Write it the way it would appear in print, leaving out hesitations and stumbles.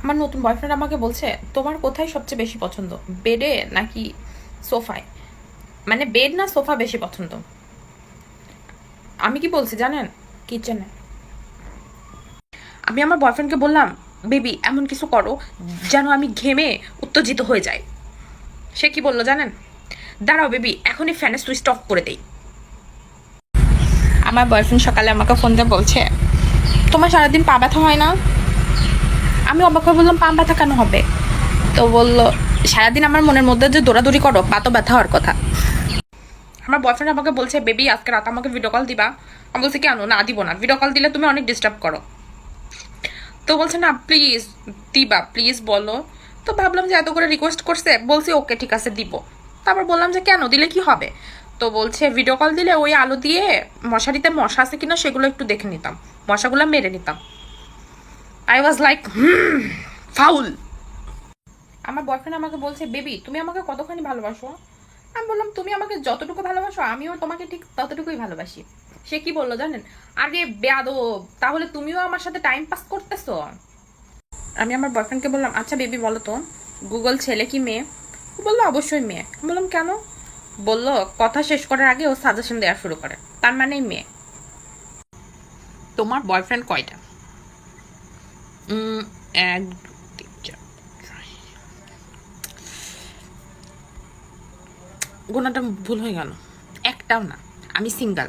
আমার নতুন বয়ফ্রেন্ড আমাকে বলছে তোমার কোথায় সবচেয়ে বেশি পছন্দ, বেডে নাকি সোফায়? মানে বেড না সোফা বেশি পছন্দ। আমি কি বলছি জানেন? কিচেনে। আমি আমার বয়ফ্রেন্ডকে বললাম বেবি এমন কিছু করো যেন আমি ঘেমে উত্তেজিত হয়ে যাই। সে কি বললো জানেন? দাঁড়াও বেবি এখনই ফ্যানের সুইচ অফ করে দেই। আমার বয়ফ্রেন্ড সকালে আমাকে ফোন দিয়ে বলছে তোমার সারাদিন পা ব্যথা হয় না? আমি অবাক হয়ে বললাম পা ব্যথা কেন হবে? তো বললো সারাদিন আমার মনের মধ্যে যে দৌড়াদৌড়ি করো পা তো ব্যথা হওয়ার কথা। আমার বয়ফ্রেন্ড আমাকে বলছে বেবি আজকে রাত আমাকে ভিডিও কল দিবা। আমি বলছি কেন, না দিব না, ভিডিও কল দিলে তুমি অনেক ডিস্টার্ব করো। তো বলছে না প্লিজ দিবা, প্লিজ বলো। তো ভাবলাম যে এত করে রিকোয়েস্ট করছে, বলছি ওকে ঠিক আছে দিব। তারপর বললাম যে কেন, দিলে কি হবে? তো বলছে ভিডিও কল দিলে ওই আলো দিয়ে মশারিতে মশা আছে কিনা সেগুলো একটু দেখে নিতাম, মশাগুলো মেরে নিতাম। I was like foul. আমার বয়ফ্রেন্ড আমাকে বলছে বেবি তুমি আমাকে কতখানি ভালোবাসো? আমি বললাম তুমি আমাকে যতটুকু ভালোবাসো আমিও তোমাকে ঠিক ততটুকুই ভালোবাসি। সে কি বললো জানেন? আরে বেয়াদব, তাহলে তুমিও আমার সাথে টাইম পাস করতেছো? আমি আমার বয়ফ্রেন্ডকে বললাম আচ্ছা বেবি বলো তো গুগল ছেলে কি মেয়ে? ও বললো অবশ্যই মেয়ে। আমি বললাম কেন? বললো কথা শেষ করার আগে ও সাজেশন দেওয়া শুরু করে, তার মানেই মেয়ে। তোমার বয়ফ্রেন্ড কয়টা? এক দুই, তিন, চার। গোনাটা ভুল হয়ে গেল। একটাও না, আমি সিঙ্গেল।